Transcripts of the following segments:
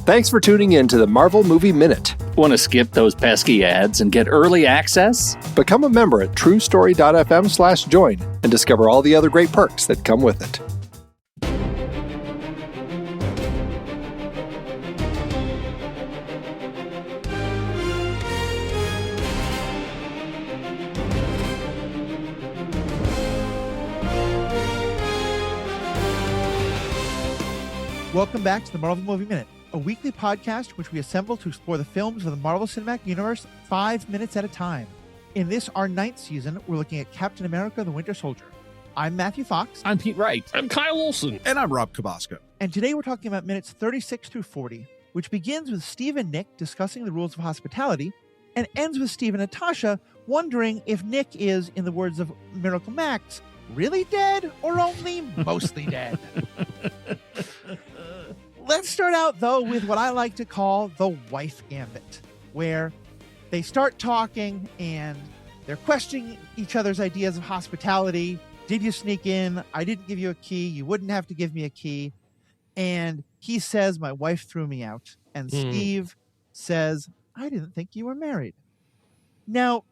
Thanks for tuning in to the Marvel Movie Minute. Want to skip those pesky ads and get early access? Become a member at truestory.fm/join and discover all the other great perks that come with it. Welcome back to the Marvel Movie Minute, a weekly podcast which we assemble to explore the films of the Marvel Cinematic Universe 5 minutes at a time. In this, our 9th season, we're looking at Captain America: The Winter Soldier. I'm Matthew Fox. I'm Pete Wright. I'm Kyle Olson. And I'm Rob Kabasco. And today we're talking about minutes 36 through 40, which begins with Steve and Nick discussing the rules of hospitality and ends with Steve and Natasha wondering if Nick is, in the words of Miracle Max, really dead or only mostly dead. Let's start out, though, with what I like to call the wife gambit, where they start talking and they're questioning each other's ideas of hospitality. Did you sneak in? I didn't give you a key. You wouldn't have to give me a key. And he says, my wife threw me out. And Steve says, I didn't think you were married. Now,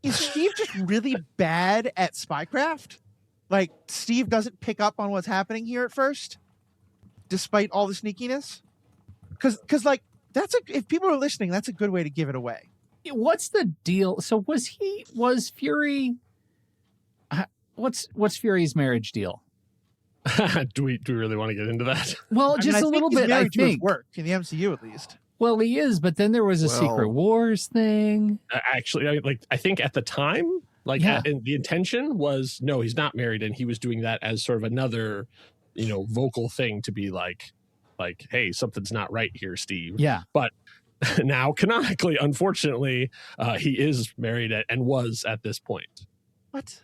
is Steve just really bad at spycraft? Like, Steve doesn't pick up on what's happening here at first, despite all the sneakiness? Because like, if people are listening, that's a good way to give it away. What's the deal? So was Fury, what's Fury's marriage deal? Do we really want to get into that? Well, just a little bit, I To his think. work in the MCU, at least. Well, he is, but then there was a Secret Wars thing. Actually, I think at the time, and the intention was, no, he's not married, and he was doing that as sort of another, vocal thing to be like, hey, something's not right here, Steve. Yeah. But now, canonically, unfortunately, he is married and was at this point. What?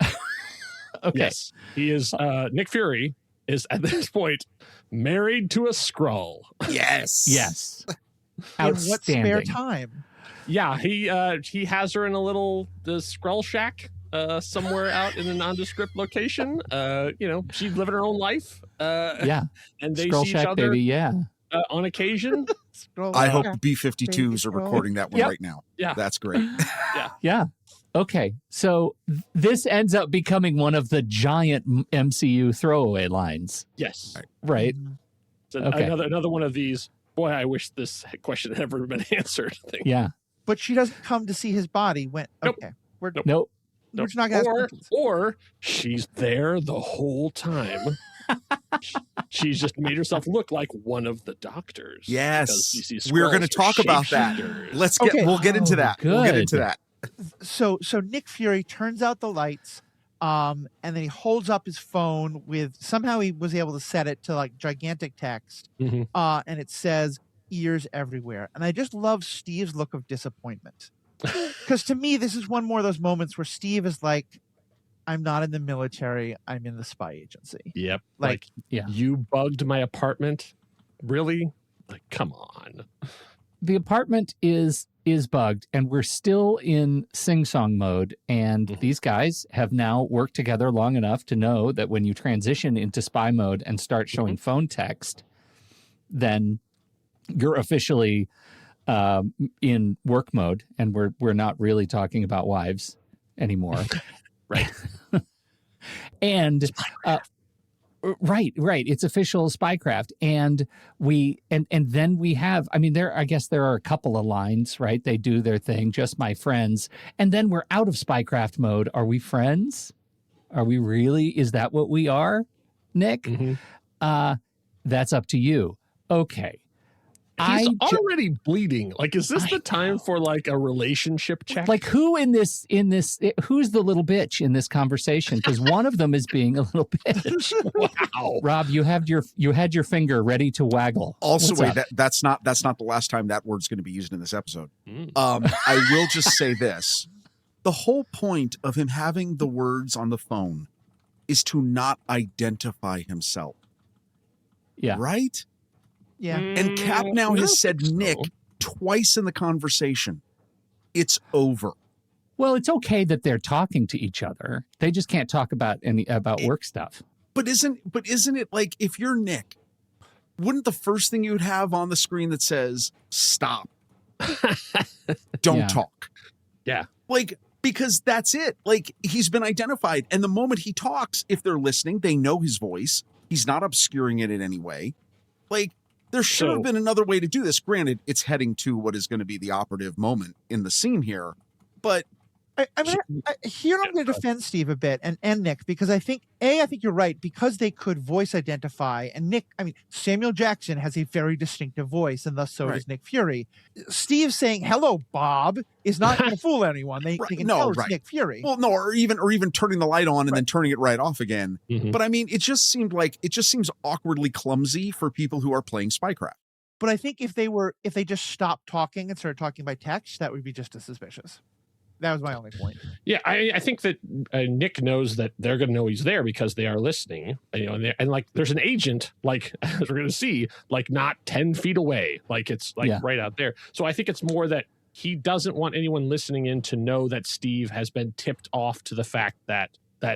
Okay. Yes, he is. Nick Fury is at this point married to a Skrull. Yes. Yes. In what spare time? Yeah, he has her in a little Skrull shack somewhere out in a nondescript location. She's living her own life. Yeah. And they Skrull see Shack, each other baby, yeah. On occasion. I hope the B-52s are recording that one right now. Yeah. That's great. Yeah. Okay. So this ends up becoming one of the giant MCU throwaway lines. Yes. Right. So Okay. Another one of these, boy, I wish this question had never been answered. Thing. Yeah. But she doesn't come to see his body. Nope. Okay. We're Nope. just not going to ask questions. Or she's there the whole time. She's just made herself look like one of the doctors. Yes. We're going to talk about that. We'll get into that. Good. We'll get into that. So Nick Fury turns out the lights, and then he holds up his phone with, somehow he was able to set it to like gigantic text, Mhm. and it says ears everywhere. And I just love Steve's look of disappointment. Because to me, this is one more of those moments where Steve is like, I'm not in the military, I'm in the spy agency. Yep. Yeah. You bugged my apartment? Really? Like, come on. The apartment is bugged, and we're still in sing-song mode, and these guys have now worked together long enough to know that when you transition into spy mode and start showing phone text, then you're officially in work mode, and we're not really talking about wives anymore. Right. And right. It's official spycraft. And then we have, I guess there are a couple of lines, right? They do their thing, just my friends. And then we're out of spycraft mode. Are we friends? Are we really? Is that what we are, Nick? Mm-hmm. That's up to you. Okay. He's already bleeding. Like, is this the time for like a relationship check? Like, who's the little bitch in this conversation? Because one of them is being a little bitch. Wow. Rob, you had your finger ready to waggle. Also, What's up? that's not the last time that word's going to be used in this episode. I will just say this. The whole point of him having the words on the phone is to not identify himself. Yeah. Right? Yeah. And Cap now has said Nick twice in the conversation. It's over. Well, it's okay that they're talking to each other. They just can't talk about work stuff. But isn't it like, if you're Nick, wouldn't the first thing you'd have on the screen that says, stop, don't talk? Yeah. Like, because that's it. Like, he's been identified. And the moment he talks, if they're listening, they know his voice. He's not obscuring it in any way. Like, there should have been another way to do this. Granted, it's heading to what is going to be the operative moment in the scene here. But here I'm going to defend Steve a bit and Nick, because I think you're right, because they could voice identify, and Nick, Samuel Jackson has a very distinctive voice, and thus so does Nick Fury. Steve saying "Hello, Bob" is not going to fool anyone. They can tell it's Nick Fury. Well, no, or even turning the light on and then turning it right off again. Mm-hmm. But it just seems awkwardly clumsy for people who are playing spycraft. But I think if they just stopped talking and started talking by text, that would be just as suspicious. That was my only point. Yeah, I think that Nick knows that they're going to know he's there because they are listening. And like there's an agent, like as we're going to see, like not 10 feet away, like it's like right out there. So I think it's more that he doesn't want anyone listening in to know that Steve has been tipped off to the fact that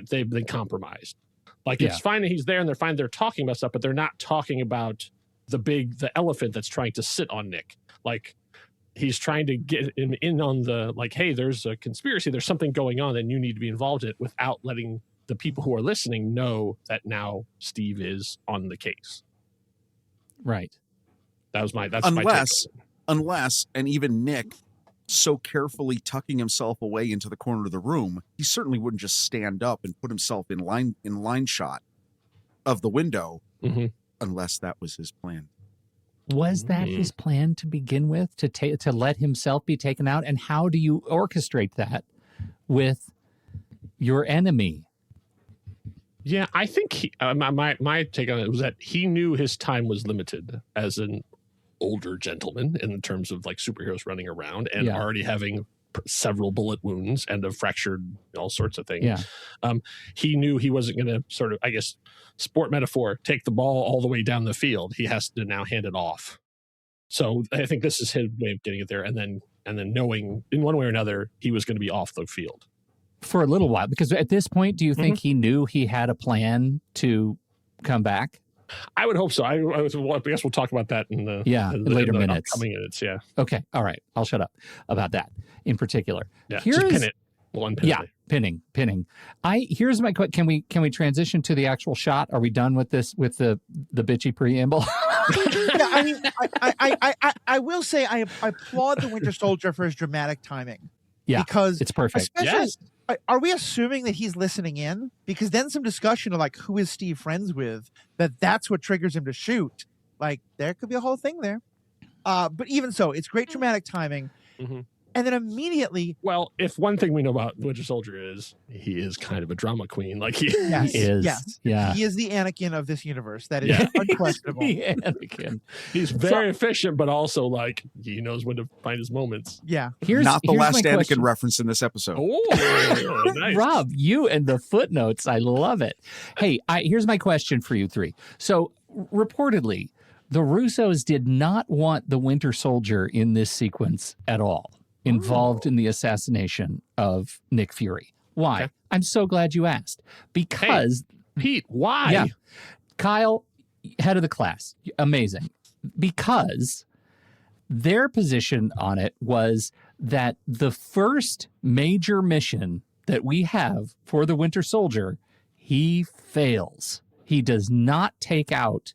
they've been compromised. Like it's fine that he's there and they're fine they're talking about stuff, but they're not talking about the elephant that's trying to sit on Nick. Like, he's trying to get him in on the, like, hey, there's a conspiracy, there's something going on, and you need to be involved in it, without letting the people who are listening know that now Steve is on the case. Right. That's my take. Unless, and even Nick, so carefully tucking himself away into the corner of the room, he certainly wouldn't just stand up and put himself in line shot of the window, unless that was his plan. Was that his plan to begin with, to let himself be taken out? And how do you orchestrate that with your enemy? Yeah, I think my take on it was that he knew his time was limited as an older gentleman in terms of like superheroes running around and already having several bullet wounds and a fractured all sorts of things. Yeah. He knew he wasn't going to sort of, I guess, sport metaphor, take the ball all the way down the field. He has to now hand it off. So I think this is his way of getting it there, and then knowing in one way or another he was going to be off the field for a little while. Because at this point, do you think he knew he had a plan to come back? I would hope so. I guess we'll talk about that in the later minutes. Upcoming minutes. Yeah. Okay. All right. I'll shut up about that in particular. Yeah. Just pin it. We'll unpin it. Pinning. Here's my question. Can we transition to the actual shot? Are we done with this, with the bitchy preamble? I will say I applaud the Winter Soldier for his dramatic timing. Yeah, because it's perfect. Are we assuming that he's listening in? Because then some discussion of like, who is Steve friends with? That's what triggers him to shoot. Like, there could be a whole thing there. But even so, it's great dramatic timing. Mm-hmm. And then immediately, well, if one thing we know about Winter Soldier is he is kind of a drama queen, like he is. Yes, yeah, he is the Anakin of this universe. That is unquestionable. The Anakin. He's very efficient, but also like he knows when to find his moments. Yeah, here's not the last Anakin reference in this episode. Oh, nice. Rob, you and the footnotes, I love it. Hey, here's my question for you three. So, reportedly, the Russos did not want the Winter Soldier in this sequence at all, involved in the assassination of Nick Fury. Why? Okay. I'm so glad you asked. Because... Hey, Pete, why? Yeah. Kyle, head of the class. Amazing. Because their position on it was that the first major mission that we have for the Winter Soldier, he fails. He does not take out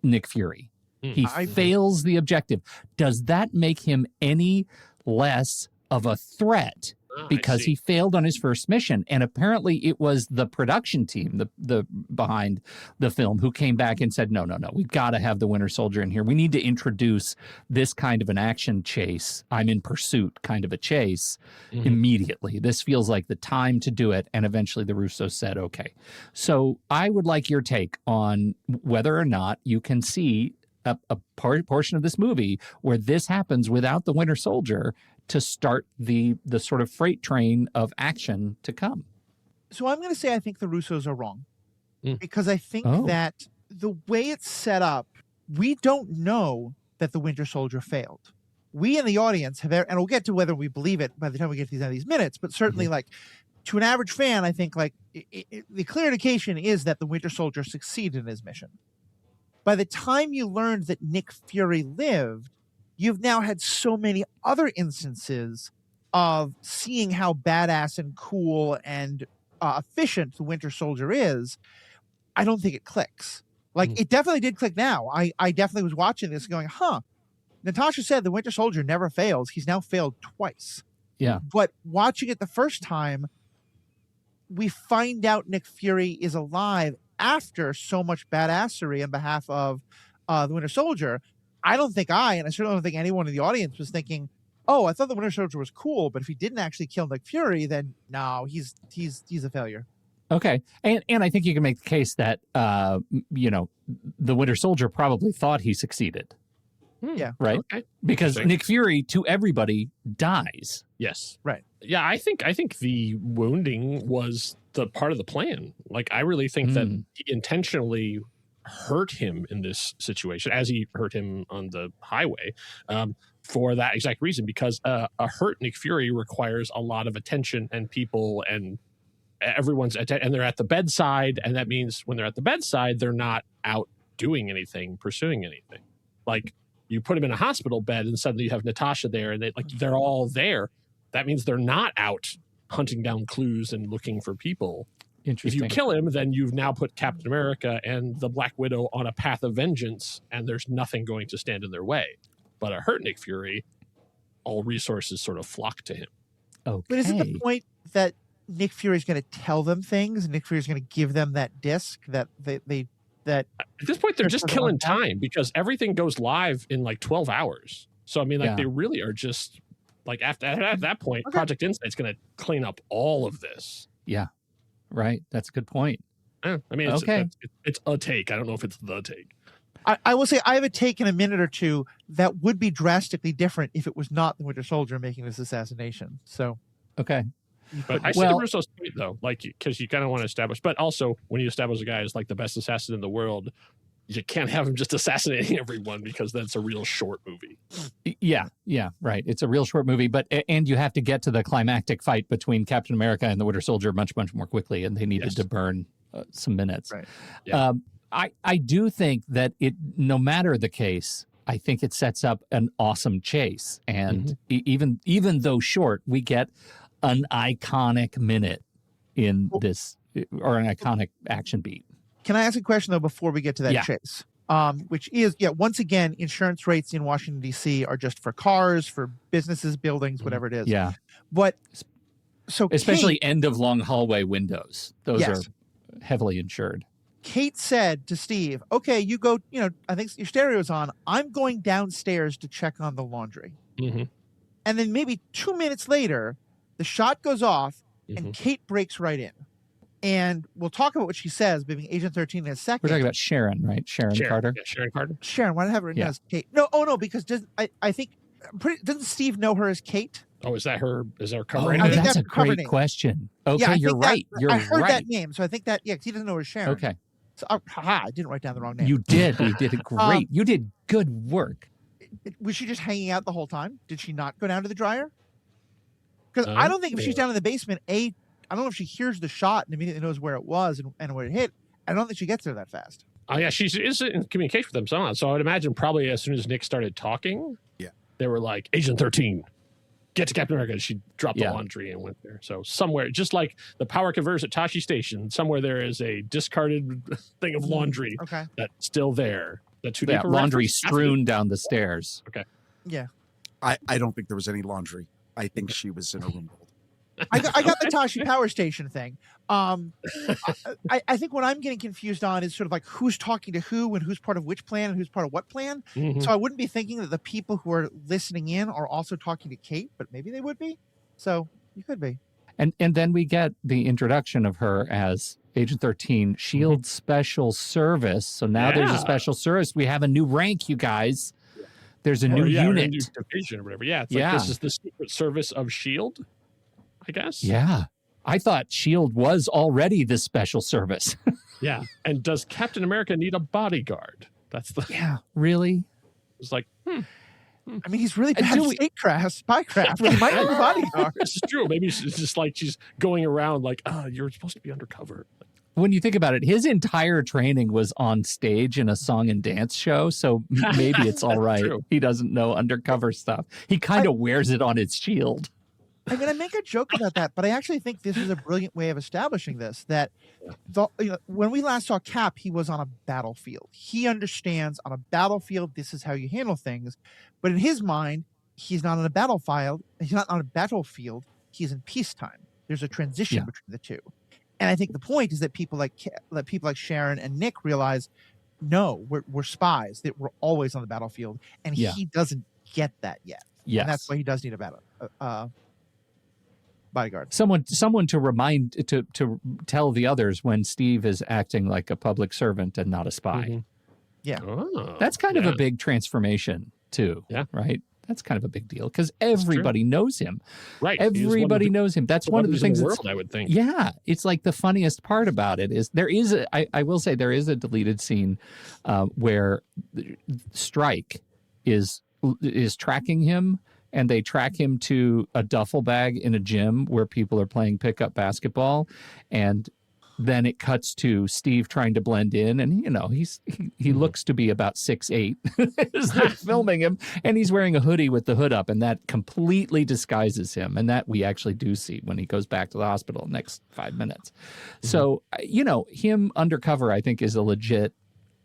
Nick Fury. He fails the objective. Does that make him any less of a threat because he failed on his first mission? And apparently it was the production team, the behind the film, who came back and said, no, we've got to have the Winter Soldier in here. We need to introduce this kind of an action chase. I'm in pursuit kind of a chase immediately. This feels like the time to do it. And eventually the Russos said, okay. So I would like your take on whether or not you can see a portion of this movie where this happens without the Winter Soldier to start the sort of freight train of action to come. So I'm going to say I think the Russos are wrong, because I think that the way it's set up, we don't know that the Winter Soldier failed. We in the audience have, and we'll get to whether we believe it by the time we get to these end of these minutes, but certainly like to an average fan, I think like the clear indication is that the Winter Soldier succeeded in his mission. by the time you learned that Nick Fury lived, you've now had so many other instances of seeing how badass and cool and efficient the Winter Soldier is. I don't think it clicks. Like, it definitely did click now. I definitely was watching this going, Natasha said the Winter Soldier never fails. He's now failed twice. Yeah. But watching it the first time, we find out Nick Fury is alive after so much badassery on behalf of the Winter Soldier. I don't think and I certainly don't think anyone in the audience was thinking, oh, I thought the Winter Soldier was cool, but if he didn't actually kill Nick Fury, then no, he's a failure. Okay. And I think you can make the case that, the Winter Soldier probably thought he succeeded. Yeah. Right? Okay. Because Nick Fury, to everybody, dies. Yes. Right. Yeah, I think the wounding was the part of the plan. Like, I really think that he intentionally hurt him in this situation, as he hurt him on the highway, for that exact reason, because a hurt Nick Fury requires a lot of attention and people and everyone's and they're at the bedside, and that means when they're at the bedside, they're not out doing anything, pursuing anything. Like, you put him in a hospital bed and suddenly you have Natasha there and they're all there. That means they're not out hunting down clues and looking for people. Interesting. If you kill him, then you've now put Captain America and the Black Widow on a path of vengeance, and there's nothing going to stand in their way. But a hurt Nick Fury, all resources sort of flock to him. Okay. But is it the point that Nick Fury is going to tell them things? Nick Fury is going to give them that disc that that at this point they're just killing time, because everything goes live in like 12 hours. So I mean, they really are just like at that point, Project Insight's going to clean up all of this. Yeah, right. That's a good point. I mean, it's a take. I don't know if it's the take. I will say I have a take in a minute or two that would be drastically different if it was not the Winter Soldier making this assassination. So okay. But I see the Russo's point, though, like, because you kind of want to establish, but also when you establish a guy as like the best assassin in the world, you can't have him just assassinating everyone, because that's a real short movie. Yeah, right. It's a real short movie, and you have to get to the climactic fight between Captain America and the Winter Soldier much, much more quickly, and they needed to burn some minutes. Right. Yeah. I do think that no matter the case, I think it sets up an awesome chase, and even though short, we get an iconic minute in this, or an iconic action beat. Can I ask a question, though, before we get to that chase? Which is, once again, insurance rates in Washington, D.C. are just for cars, for businesses, buildings, whatever it is. Yeah. But so especially Kate, end of long hallway windows. Those are heavily insured. Kate said to Steve, okay, you go, I think your stereo's on. I'm going downstairs to check on the laundry. Mm-hmm. And then maybe 2 minutes later, the shot goes off and Kate breaks right in. And we'll talk about what she says, being Agent 13 in a second. We're talking about Sharon, right? Sharon Carter? Yeah, Sharon Carter. Sharon, why do I have her as Kate? No, because I think, doesn't Steve know her as Kate? Oh, is that her? Is that her cover name? That's a great question. Okay, you're right. I heard that name, so I think that, because he doesn't know her as Sharon. Okay. So, I didn't write down the wrong name. You did. You did it great. You did good work. Was she just hanging out the whole time? Did she not go down to the dryer? Because I don't think if she's down in the basement, I don't know if she hears the shot and immediately knows where it was and where it hit. I don't think she gets there that fast. Oh, yeah, she is in communication with them somehow. So I would imagine probably as soon as Nick started talking, they were like, Agent 13, get to Captain America. She dropped the laundry and went there. So somewhere, just like the power converters at Tashi Station, somewhere there is a discarded thing of laundry that's still there. That's laundry strewn down the stairs. Okay. Yeah. I don't think there was any laundry. I think she was in a room. I got the Tashi Power Station thing. I think what I'm getting confused on is sort of like who's talking to who and who's part of which plan and who's part of what plan. Mm-hmm. So I wouldn't be thinking that the people who are listening in are also talking to Kate, but maybe they would be. So you could be. And then we get the introduction of her as Agent 13, SHIELD Special Service. So now there's a special service. We have a new rank, you guys. There's a new unit. A new division or whatever. Yeah. It's like this is the secret service of SHIELD, I guess. Yeah. I thought SHIELD was already the special service. Yeah. And does Captain America need a bodyguard? That's the... Yeah. Really? It's like, I mean, he's really bad at spycraft. He might be a bodyguard. This is true. Maybe it's just like she's going around like, you're supposed to be undercover. when you think about it, his entire training was on stage in a song and dance show. So maybe it's all right. True. He doesn't know undercover stuff. He kind of wears it on his shield. I mean, I make a joke about that, but I actually think this is a brilliant way of establishing this, that when we last saw Cap, he was on a battlefield. He understands on a battlefield, this is how you handle things. But in his mind, he's not on a battlefield. He's not on a battlefield. He's in peacetime. There's a transition between the two. And I think the point is that people like Sharon and Nick realize, no, we're spies, that we're always on the battlefield. And he doesn't get that yet. Yes. And that's why he does need a bodyguard. Someone to tell the others when Steve is acting like a public servant and not a spy. Mm-hmm. Yeah. Oh, that's kind of a big transformation too. Yeah. Right. That's kind of a big deal because everybody knows him. Right. Everybody knows him. That's one of the things in the world, I would think. Yeah. It's like the funniest part about it is I will say there is a deleted scene where Strike is tracking him, and they track him to a duffel bag in a gym where people are playing pickup basketball. And then it cuts to Steve trying to blend in. And, he looks to be about 6'8" as they're filming him. And he's wearing a hoodie with the hood up. And that completely disguises him. And that we actually do see when he goes back to the hospital in the next 5 minutes. Mm-hmm. So, him undercover, I think, is a legit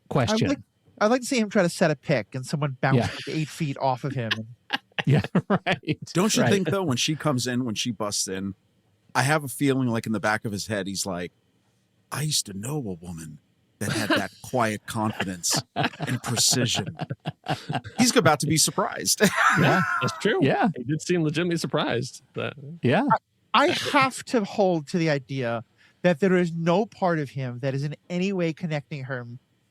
question. I'd like to see him try to set a pick and someone bounce like 8 feet off of him. Yeah, right. Don't you think, though, when she busts in, I have a feeling like in the back of his head, he's like, I used to know a woman that had that quiet confidence and precision. He's about to be surprised. Yeah, that's true. Yeah. He did seem legitimately surprised. Yeah. I have to hold to the idea that there is no part of him that is in any way connecting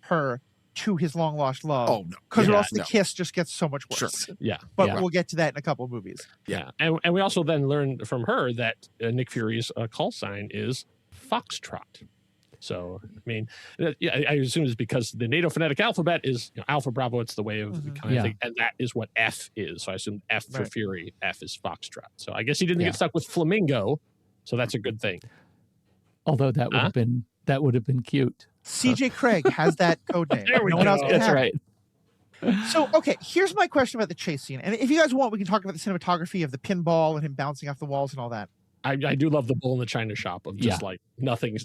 her to his long lost love. Oh, no. Because or else the kiss just gets so much worse. Sure. Yeah. But we'll get to that in a couple of movies. Yeah. And we also then learned from her that Nick Fury's call sign is Foxtrot. So, I mean, I assume it's because the NATO phonetic alphabet is Alpha Bravo. It's the way of the kind of thing. And that is what F is. So I assume F for Fury, F is Foxtrot. So I guess he didn't get stuck with Flamingo. So that's a good thing. Although that would have been cute. CJ Craig has that code name. No one else can That's have right. So, okay, here's my question about the chase scene. And if you guys want, we can talk about the cinematography of the pinball and him bouncing off the walls and all that. I do love the bull in the china shop of just like nothing.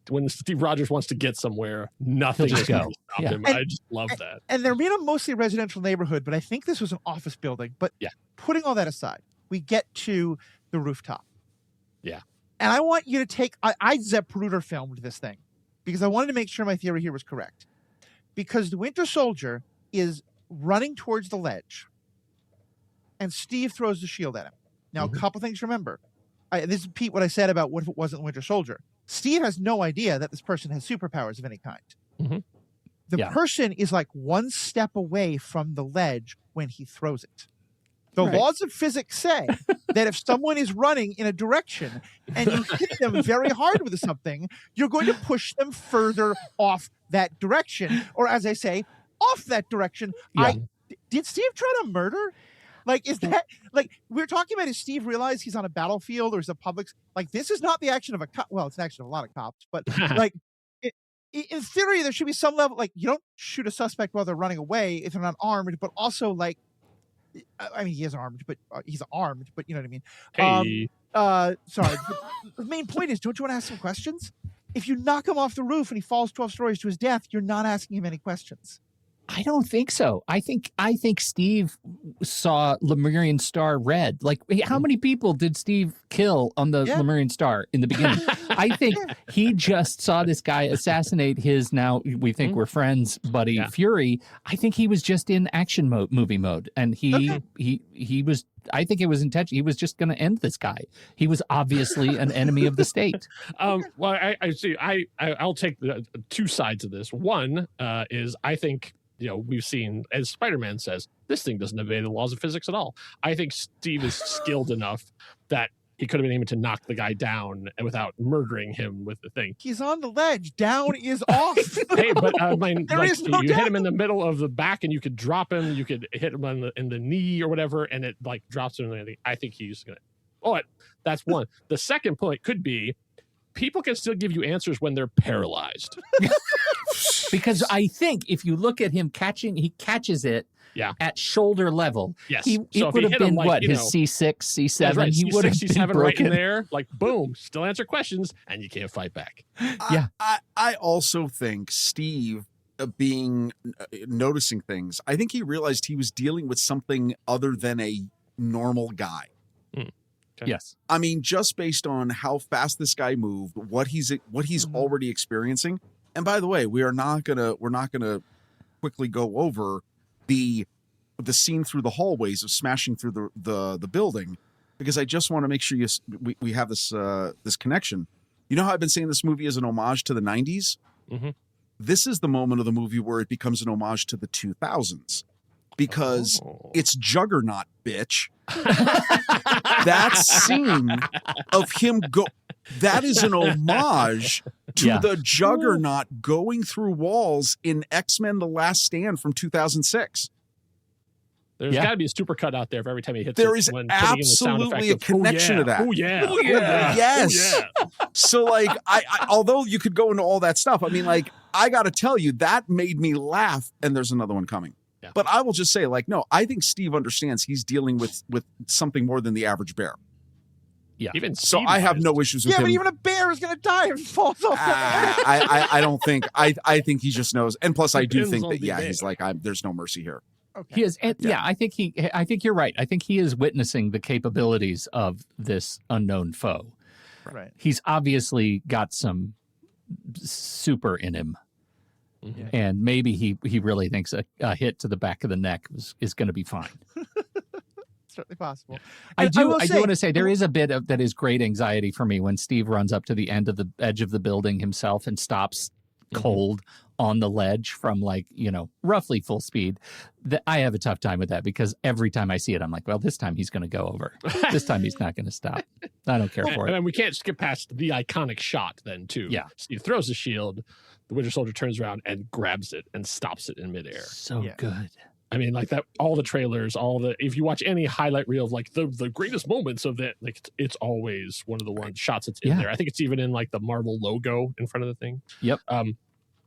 When Steve Rogers wants to get somewhere, nothing is going to stop him. I just love that. And they're in a mostly residential neighborhood, but I think this was an office building. But putting all that aside, we get to the rooftop. Yeah. And I want you to take, I Zapruder filmed this thing because I wanted to make sure my theory here was correct. Because the Winter Soldier is running towards the ledge and Steve throws the shield at him. Now, a couple things to remember. This is, Pete, what I said about what if it wasn't Winter Soldier. Steve has no idea that this person has superpowers of any kind. Mm-hmm. The person is like one step away from the ledge when he throws it. The laws of physics say that if someone is running in a direction and you hit them very hard with something, you're going to push them further off that direction. Or as I say, off that direction. Yeah. Did Steve try to murder? Like, is that, like, we're talking about, is Steve realize he's on a battlefield or is a public, like, this is not the action of a cop. Well, it's an action of a lot of cops, but like, in theory, there should be some level, like, you don't shoot a suspect while they're running away if they're not armed, but also, like, I mean, he is armed, but he's armed, but you know what I mean? Hey. Sorry. The main point is, don't you want to ask some questions? If you knock him off the roof and he falls 12 stories to his death, you're not asking him any questions. I don't think so. I think Steve saw Lemurian Star red. Like, how many people did Steve kill on the Lemurian Star in the beginning? I think he just saw this guy assassinate his, now we think we're friends, buddy Fury. I think he was just in action movie mode, and he was. I think it was intentional. He was just going to end this guy. He was obviously an enemy of the state. Well, I see. I'll take the two sides of this. One is I think, we've seen, as Spider-Man says, this thing doesn't obey the laws of physics at all. I think Steve is skilled enough that he could have been aiming to knock the guy down without murdering him with the thing. He's on the ledge. Down is off. Hey, but is no you down. hit him in the middle of the back, and you could drop him. You could hit him in the knee or whatever, and it like drops him. I think he's gonna. Oh, that's one. The second point could be people can still give you answers when they're paralyzed. Because I think if you look at him he catches it at shoulder level. Yes. He So if would you have hit him been his C6, C7. That's right. He would have C6, been C7 right in broken. there. Like, boom, still answer questions, and you can't fight back. Yeah. I also think Steve noticing things. I think he realized he was dealing with something other than a normal guy. Okay. Yes. I mean, just based on how fast this guy moved, what he's already experiencing. And by the way, we're not gonna quickly go over the scene through the hallways of smashing through the building, because I just want to make sure we have this connection. You know how I've been saying this movie is an homage to the 90s? Mm-hmm. This is the moment of the movie where it becomes an homage to the 2000s, because it's Juggernaut, bitch. That scene of him that is an homage to the Juggernaut going through walls in X-Men The Last Stand from 2006. There's got to be a supercut out there for every time he hits there it. is When putting in the sound absolutely a effect of, connection to that. Oh, yeah. Oh, yeah. Yes. Oh, yeah. So, like, I although you could go into all that stuff, I mean, like, I got to tell you, that made me laugh, and there's another one coming. Yeah. But I will just say, like, no, I think Steve understands he's dealing with something more than the average bear. Yeah. Even So I have no issues with him. Yeah, but even a bear is going to die if he falls off. I don't think. I think he just knows. And plus, I do Depends think on that the bear. he's like, there's no mercy here. Okay. He is, and I think you're right. I think he is witnessing the capabilities of this unknown foe. Right. He's obviously got some super in him, and maybe he really thinks a hit to the back of the neck is going to be fine. Certainly possible. I do want to say there is a bit of that is great anxiety for me when Steve runs up to the edge of the building himself and stops cold on the ledge from, like, roughly full speed. I have a tough time with that, because every time I see it, I'm like, well, this time he's going to go over. This time he's not going to stop. I don't care for it. And we can't skip past the iconic shot then, too. Yeah. Steve throws the shield, the Winter Soldier turns around and grabs it and stops it in midair. So good. I mean, like that, all the trailers, if you watch any highlight reel of like the greatest moments of that, like it's always one of the shots that's in there. I think it's even in like the Marvel logo in front of the thing. Yep.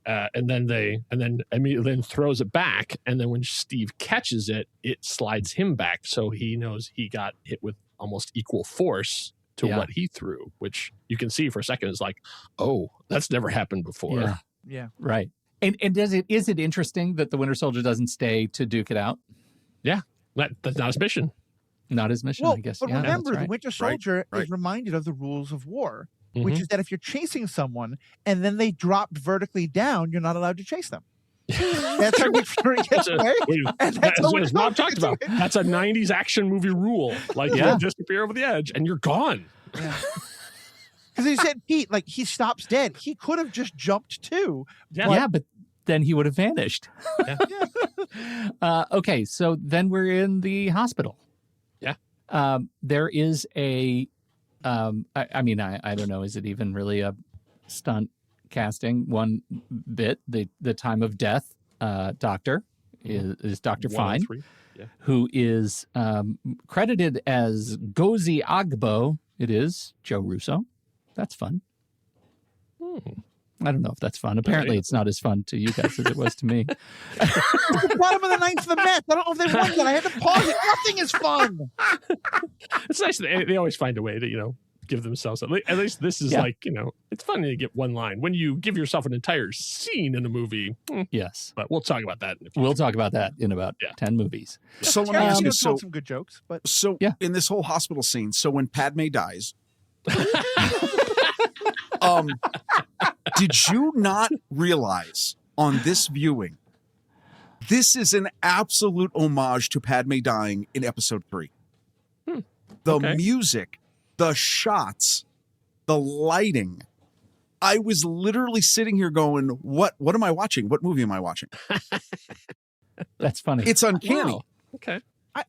And then immediately throws it back. And then when Steve catches it, it slides him back. So he knows he got hit with almost equal force to what he threw, which you can see for a second is like, oh, that's never happened before. Yeah. Right. And is it interesting that the Winter Soldier doesn't stay to duke it out? Yeah. That's not his mission. Not his mission, Well, I guess. but Yeah, remember, that's the right. Winter Soldier Right. is reminded of the rules of war, Mm-hmm. which is that if you're chasing someone and then they drop vertically down, you're not allowed to chase them. That's how Nick Fury gets away. And that's how as Rob talked about. That's a 90s action movie rule. Like, you disappear over the edge and you're gone. Yeah. Because he said, Pete, like, he stops dead. He could have just jumped too. But then he would have vanished. Okay, so then we're in the hospital. Yeah. There is a, I mean, I don't know, is it even really a stunt casting? One bit, the time of death doctor is Dr. Fine, who is credited as Gozi Agbo. It is Joe Russo. That's fun. I don't know if that's fun. Apparently, it's not as fun to you guys as it was to me. It's the bottom of the ninth of the Mets. I don't know if they won that. I had to pause it. Nothing is fun. It's nice that they always find a way to, give themselves, at least this is like, it's funny to get one line. When you give yourself an entire scene in a movie. Yes. But we'll talk about that. We'll talk about that in about 10 movies. So let me ask you, told some good jokes, but in this whole hospital scene, so when Padme dies, did you not realize on this viewing, this is an absolute homage to Padme dying in episode 3? The music, the shots, the lighting. I was literally sitting here going, what am I watching? What movie am I watching? That's funny. It's uncanny. Wow. Okay.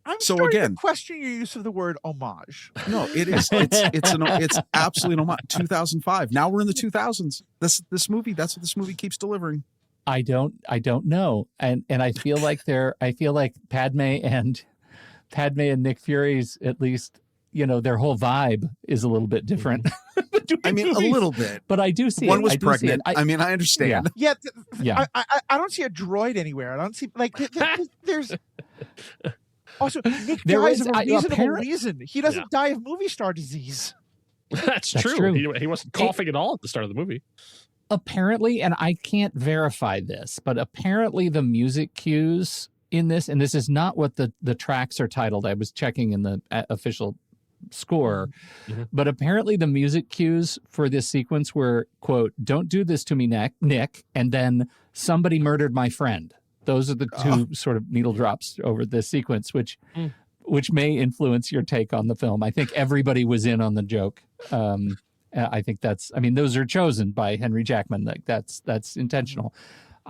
I'm So starting again- to question your use of the word homage. No, it is. It's absolutely no. 2005. Now we're in the 2000s. This movie. That's what this movie keeps delivering. I don't know, and I feel like Padme and Nick Fury's, at least, their whole vibe is a little bit different. I mean, a little bit. But I do see one it. was I do pregnant. see it. I mean, I understand. Yeah, Yeah. I don't see a droid anywhere. I don't see there's also Nick There dies is- of a I- reasonable apparent- reason. He doesn't die of movie star disease. That's That's true. true. He wasn't coughing at all at the start of the movie. Apparently, and I can't verify this, but apparently the music cues in this, and this is not what the tracks are titled. I was checking in the official score, but apparently the music cues for this sequence were, quote, "Don't do this to me, Nick," and then "Somebody murdered my friend." Those are the two sort of needle drops over this sequence, which may influence your take on the film. I think everybody was in on the joke. I think those are chosen by Henry Jackman. Like that's intentional.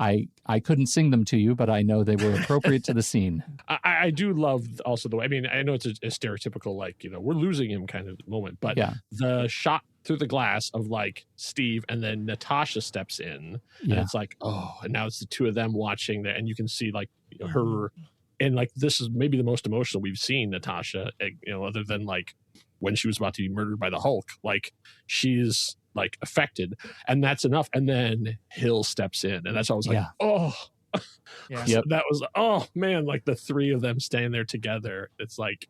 I couldn't sing them to you, but I know they were appropriate to the scene. I do love also the way, I mean, I know it's a stereotypical, like, we're losing him kind of moment, but the shot through the glass of like Steve and then Natasha steps in and it's like, oh, and now it's the two of them watching there. And you can see like her, and like, this is maybe the most emotional we've seen Natasha, other than like when she was about to be murdered by the Hulk, like she's like affected, and that's enough. And then Hill steps in, and that's always like, oh, so that was, oh man, like the three of them staying there together. It's like,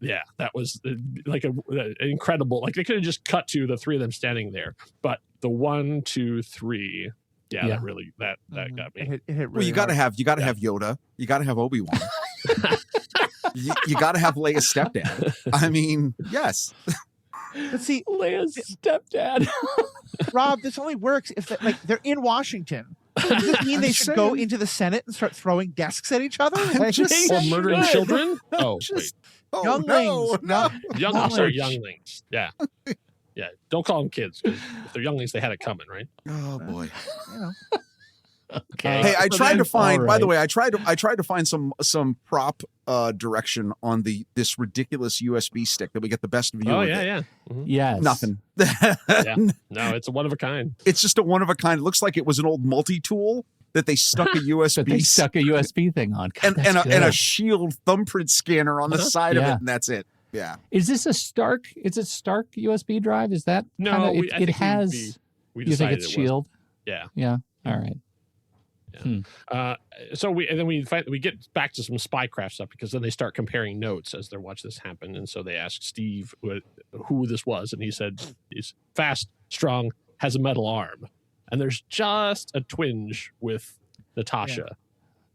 yeah, that was like an incredible, like they could have just cut to the three of them standing there, but the 1, 2, 3, that really that got me. It hit really Well, you got to have Yoda, you got to have Obi-Wan. You got to have Leia's stepdad. I mean, yes. But see, Leia's stepdad. Rob, this only works if they're in Washington. Does this mean they should go into the Senate and start throwing desks at each other? Or murdering children? Younglings. Younglings. Yeah. Yeah. Don't call them kids. If they're younglings, they had it coming, right? Oh boy. Okay. Hey, I tried to find. All By the right. way, I tried to find some prop direction on this ridiculous USB stick that we get the best view. Oh of yeah, it. yeah. Yes. Nothing. No, it's a one of a kind. It's just a one of a kind. It looks like it was an old multi-tool that they stuck a USB That they stuck a USB thing on. God, and that's a good. Shield thumbprint scanner on the side of it, and that's it. Yeah. Is this a Stark? Is it Stark USB drive? Is that No? It has. We You think decided it's it Shield? Yeah. Yeah. All right. So we get back to some spycraft stuff, because then they start comparing notes as they're watching this happen, and so they ask Steve who this was, and he said he's fast, strong, has a metal arm, and there's just a twinge with Natasha.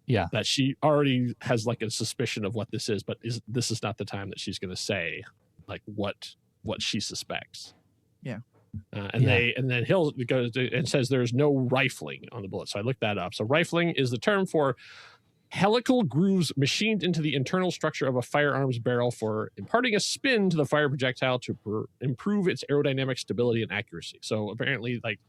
Yeah. That she already has like a suspicion of what this is, but this is not the time that she's going to say like what she suspects. Yeah. And then Hill goes and says there's no rifling on the bullet. So I looked that up. So rifling is the term for helical grooves machined into the internal structure of a firearms barrel for imparting a spin to the fire projectile to improve its aerodynamic stability and accuracy. So apparently, like,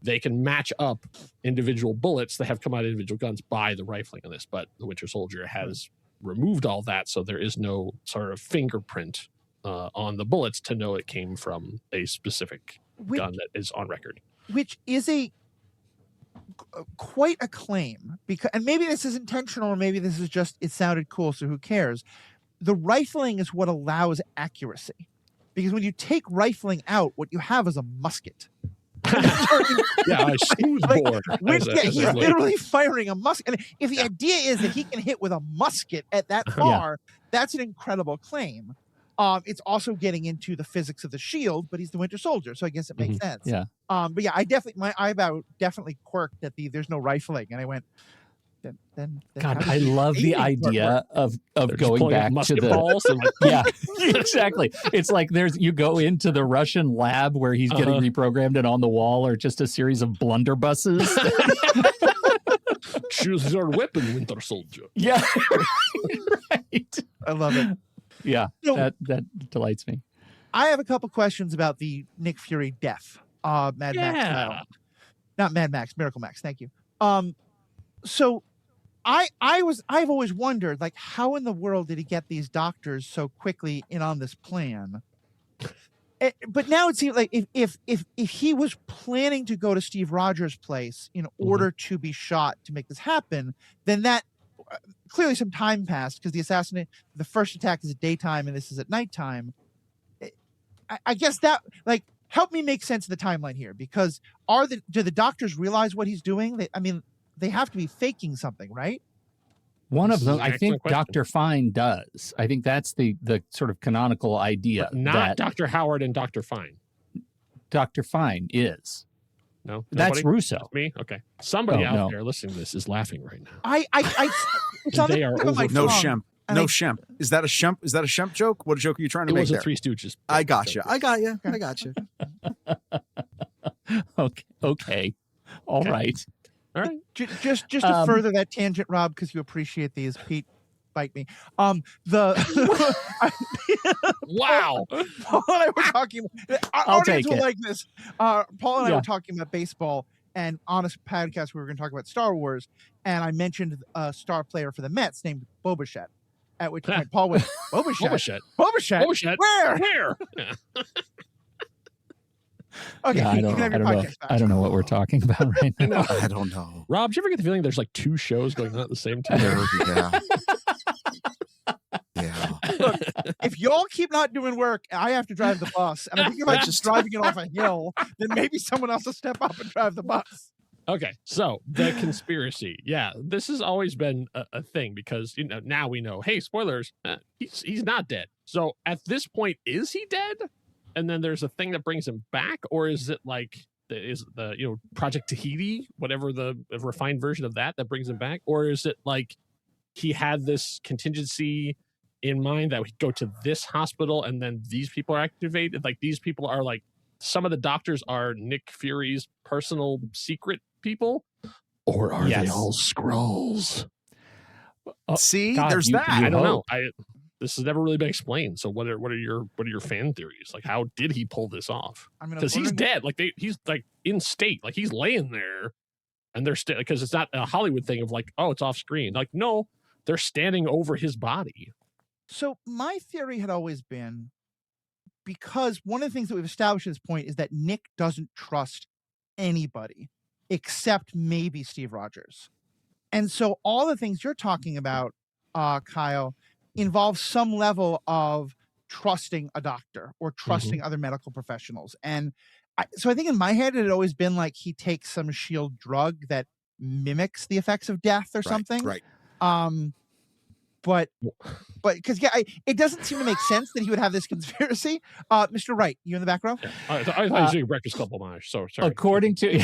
they can match up individual bullets that have come out of individual guns by the rifling on this, but the Winter Soldier has removed all that, so there is no sort of fingerprint on the bullets to know it came from a specific gun that is on record. Which is quite a claim, because, and maybe this is intentional, or maybe this is just it sounded cool, so who cares? The rifling is what allows accuracy, because when you take rifling out, what you have is a musket. A smoothbore. He's literally firing a musket. And if the idea is that he can hit with a musket at that far, that's an incredible claim. It's also getting into the physics of the shield, but he's the Winter Soldier, so I guess it makes sense. Yeah. But yeah, my eyebrow definitely quirked that there's no rifling, and I went. Then God, I love the idea of going back to the balls and exactly. It's like you go into the Russian lab where he's getting reprogrammed, and on the wall are just a series of blunderbusses. Choose your weapon, Winter Soldier. Yeah, right. I love it. Yeah, So, that delights me. I have a couple questions about the Nick Fury death. Mad Max style. Not Mad Max, Miracle Max. Thank you. So I've always wondered, like, how in the world did he get these doctors so quickly in on this plan? But now it seems like if he was planning to go to Steve Rogers' place in order to be shot to make this happen, then that clearly some time passed, because the first attack is at daytime and this is at nighttime. I guess that help me make sense of the timeline here, because do the doctors realize what he's doing? They have to be faking something, right? One This of them, is an I think excellent question. Dr. Fine does. I think that's the sort of canonical idea. But not that Dr. Howard and Dr. Fine. Dr. Fine is. No, That's nobody? Russo. That's me. Okay. Somebody Oh, out no. there listening to this is laughing right now. It's on They the are tip of my over- No tongue, Shemp. and No I- Shemp. Is that a Shemp joke? What joke are you trying to It make was a there? Three Stooges. I got you. joke. I got you. I got you. Okay. All Okay. right. All right. Just to further that tangent, Rob, because you appreciate these. Pete, bite me. The Wow. Paul and I were talking. Our I'll audience take will it. like this. Paul and I Yeah. were talking about baseball, and on a podcast we were going to talk about Star Wars, and I mentioned a star player for the Mets named Bo Bichette. At which point Paul went, Bo Bichette? Bullshit. Bo Bichette? Bullshit. Where? Where? Yeah. Okay, Yeah, Pete, you can have your podcast back. I don't know what we're talking about right now. I don't know. Rob, do you ever get the feeling there's like two shows going on at the same time? Yeah. Yeah. If y'all keep not doing work, I have to drive the bus. And I think if I'm just driving it off a hill, then maybe someone else will step up and drive the bus. Okay, so the conspiracy. Yeah, this has always been a thing because now we know. Hey, spoilers. He's not dead. So at this point, is he dead? And then there's a thing that brings him back, or is it like the Project Tahiti, whatever the refined version of that brings him back, or is it like he had this contingency in mind that we go to this hospital and then these people are activated? Like these people are like some of the doctors are Nick Fury's personal secret people, or are Yes. they all Skrulls? See, God, there's you- that. you I don't know. hope. This has never really been explained. So what are your fan theories? Like, how did he pull this off? I mean, Because he's dead. Like he's like in state. Like he's laying there, and they're still because it's not a Hollywood thing of like, oh, it's off screen. Like no, they're standing over his body. So my theory had always been, because one of the things that we've established at this point is that Nick doesn't trust anybody except maybe Steve Rogers. And so all the things you're talking about, Kyle, involve some level of trusting a doctor or trusting other medical professionals. And so I think in my head, it had always been like he takes some shield drug that mimics the effects of death or something. Right. But because it doesn't seem to make sense that he would have this conspiracy. Mr. Wright, you in the back row? Yeah. I thought you were doing Breakfast Club homage. So sorry. According to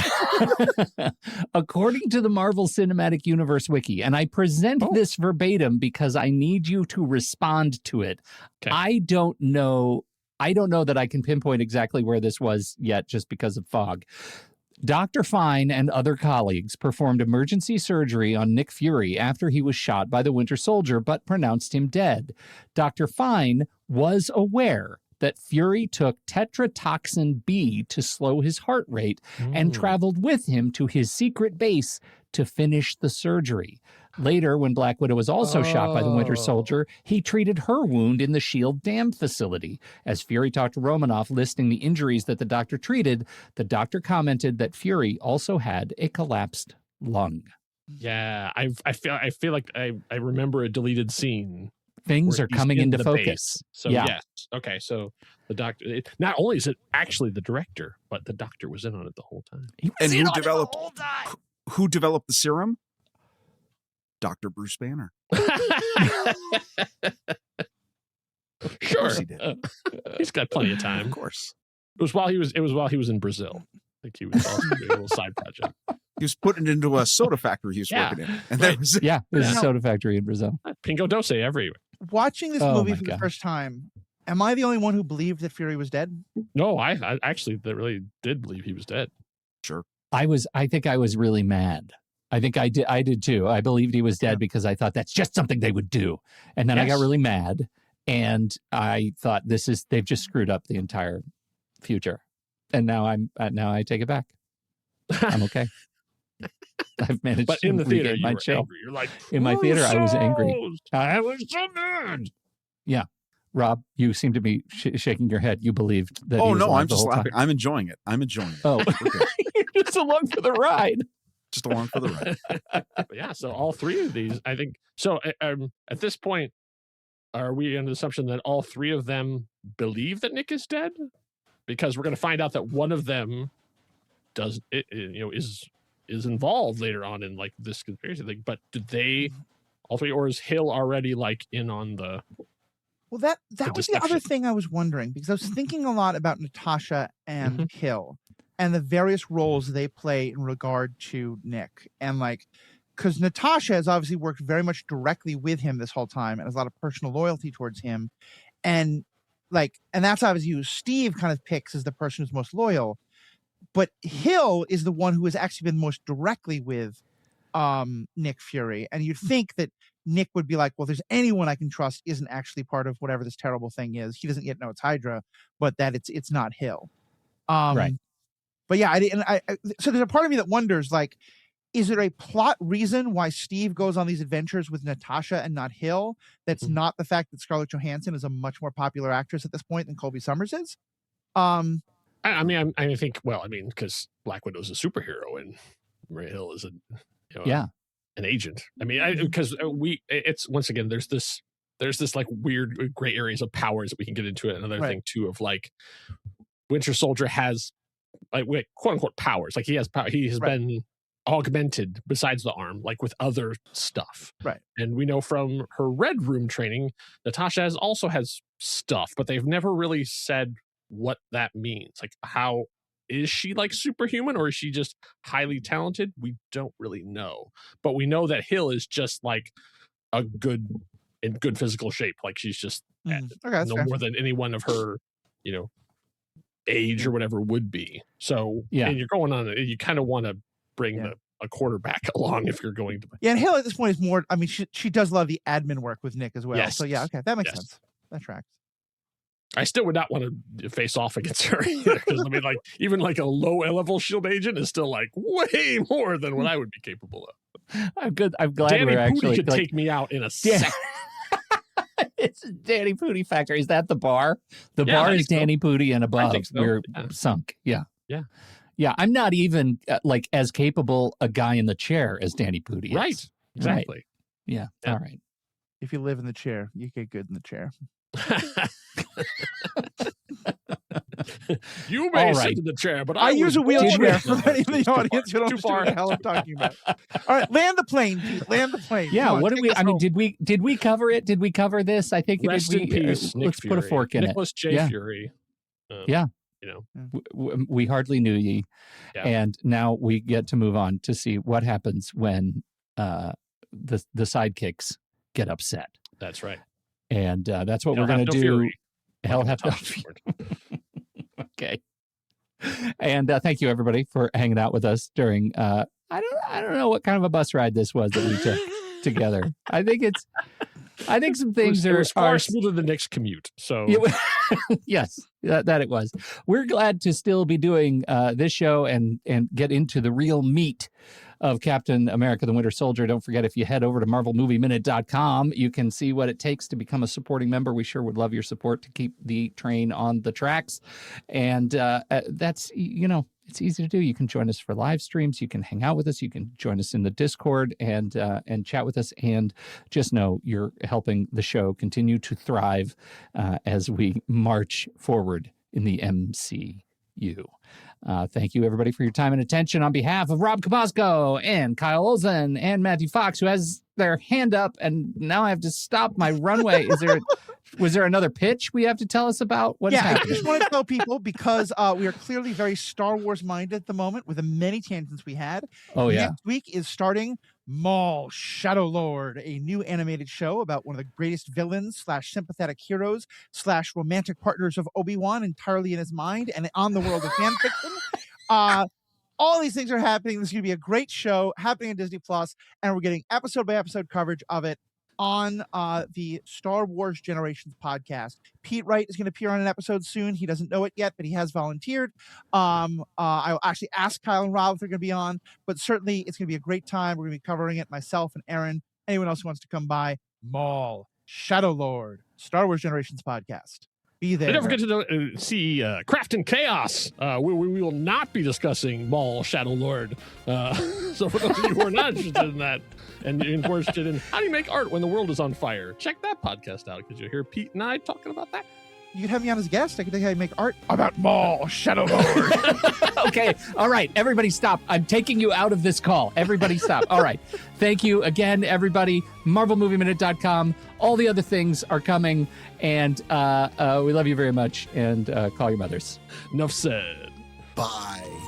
the Marvel Cinematic Universe wiki, and I present this verbatim because I need you to respond to it. Okay. I don't know that I can pinpoint exactly where this was yet, just because of fog. Dr. Fine and other colleagues performed emergency surgery on Nick Fury after he was shot by the Winter Soldier, but pronounced him dead. Dr. Fine was aware that Fury took Tetrodotoxin-B to slow his heart rate and traveled with him to his secret base to finish the surgery. Later, when Black Widow was also shot by the Winter Soldier, he treated her wound in the S.H.I.E.L.D. Dam facility. As Fury talked to Romanoff listing the injuries that the doctor treated, the doctor commented that Fury also had a collapsed lung. Yeah, I feel like I remember a deleted scene. Things where are he's coming in into the focus. base. So Yeah. yes, okay. So the doctor. Not only is it actually the director, but the doctor was in on it the whole time. And who developed the serum? Dr. Bruce Banner. Sure, he did. He's got plenty of time. Of course. It was while he was in Brazil. Like he was also doing a little side project. He was putting it into a soda factory he was Yeah. working in. And there was Yeah, there's a Yeah. soda factory in Brazil. Pingo Doce everywhere. Watching this Oh movie my for the God. first time, am I the only one who believed that Fury was dead? No, I actually really did believe he was dead. I think I was really mad. I think I did too. I believed he was dead because I thought that's just something they would do. And then I got Yes. really mad and I thought they've just screwed up the entire future. And now I take it back. I'm okay. I've managed But to in the theater, regain you my were chill. angry. You're like, In my theater, I was angry. Russos! I was so mad. Yeah. Rob, you seem to be shaking your head. You believed that. Oh he was no, alive I'm the just whole time. laughing. I'm enjoying it. Oh, We're good. you're just along for the ride. Just along for the ride. But yeah, so all three of these, I think. So at this point, are we under the assumption that all three of them believe that Nick is dead? Because we're going to find out that one of them is involved later on in like this conspiracy thing. But did they all three, or is Hill already like in on the? Well, that was the other thing I was wondering, because I was thinking a lot about Natasha and Hill and the various roles they play in regard to Nick, and like, because Natasha has obviously worked very much directly with him this whole time and has a lot of personal loyalty towards him, and that's obviously who Steve kind of picks as the person who's most loyal. But Hill is the one who has actually been most directly with Nick Fury. And you'd think that Nick would be like, well, if there's anyone I can trust isn't actually part of whatever this terrible thing is. He doesn't yet know it's Hydra, but that it's not Hill. Right. But yeah, so there's a part of me that wonders, like, is there a plot reason why Steve goes on these adventures with Natasha and not Hill? That's not the fact that Scarlett Johansson is a much more popular actress at this point than Colby Summers is. I think, because Black Widow's a superhero and Maria Hill is an agent. I mean, because it's once again, there's this like weird gray areas of powers that we can get into it. Another thing too of like Winter Soldier has like quote unquote powers. Like he has power. He has been augmented besides the arm, like with other stuff. Right. And we know from her Red Room training, Natasha also has stuff, but they've never really said what that means. Like, how is she like superhuman, or is she just highly talented? We don't really know, but we know that Hill is just like in good physical shape. Like she's just more than any one of her, age or whatever would be. So and you're going on, you kind of want to bring a quarterback along if you're going to. Yeah, and Hill at this point is more. I mean, she does a lot of the admin work with Nick as well. Yes. So yeah, okay, that makes sense. That tracks. I still would not want to face off against her either, because I mean, like even like a low level shield agent is still like way more than what I would be capable of. I'm good. I'm glad Danny we're actually could take me out in a second. It's a Danny Pooty factor. Is that the bar? The bar is Danny Pooty and above. I think so. We're sunk. Yeah. I'm not even like as capable a guy in the chair as Danny Pooty is. Right. Exactly. Right. Yeah. All right. If you live in the chair, you get good in the chair. You may sit in the chair, but I use a wheelchair for any of the audience who don't too understand far. what the hell I'm talking about. All right, land the plane, Pete. Land the plane. Yeah, Come on, what did we? take us I mean, home. did we cover it? Did we cover this? I think Rest in peace, Nick let's Fury. put a fork in Nicholas it. J. Fury. We hardly knew ye, and now we get to move on to see what happens when the sidekicks get upset. That's right. And that's what we're going to do. Fury. Hell have no fury. Okay. And thank you everybody for hanging out with us during. I don't know what kind of a bus ride this was that we took together. I think some things are far smoother than Nick's commute. So yes, that it was. We're glad to still be doing this show and get into the real meat of Captain America: The Winter Soldier. Don't forget, if you head over to MarvelMovieMinute.com, you can see what it takes to become a supporting member. We sure would love your support to keep the train on the tracks. And that's, it's easy to do. You can join us for live streams. You can hang out with us. You can join us in the Discord and chat with us. And just know you're helping the show continue to thrive as we march forward in the MCU. Thank you, everybody, for your time and attention. On behalf of Rob Kabasco and Kyle Olsen and Matthew Fox, who has their hand up, and now I have to stop my runway. Was there another pitch we have to tell us about? What is happening? I just want to tell people, because we are clearly very Star Wars minded at the moment with the many tangents we had. Oh, yeah. Next week is starting Maul, Shadow Lord, a new animated show about one of the greatest villains / sympathetic heroes / romantic partners of Obi-Wan, entirely in his mind and on the world of fan fiction. All these things are happening. This is going to be a great show happening on Disney Plus, and we're getting episode by episode coverage of it on the Star Wars Generations podcast. Pete Wright is going to appear on an episode soon. He doesn't know it yet, but he has volunteered. I'll actually ask Kyle and Rob if they're going to be on, but certainly it's going to be a great time. We're going to be covering it, myself and Aaron. Anyone else who wants to come by, Maul, Shadow Lord, Star Wars Generations podcast. Be there. And don't forget to see Craft and Chaos. We will not be discussing Maul Shadow Lord. So for those of you who are not interested in that and who are interested in how do you make art when the world is on fire, check that podcast out because you'll hear Pete and I talking about that. You could have me on as a guest. I could tell you how you make art about Maul Shadow Lord. Okay. All right. Everybody stop. I'm taking you out of this call. Everybody stop. All right. Thank you again, everybody. MarvelMovieMinute.com. All the other things are coming. And we love you very much. And call your mothers. Enough said. Bye.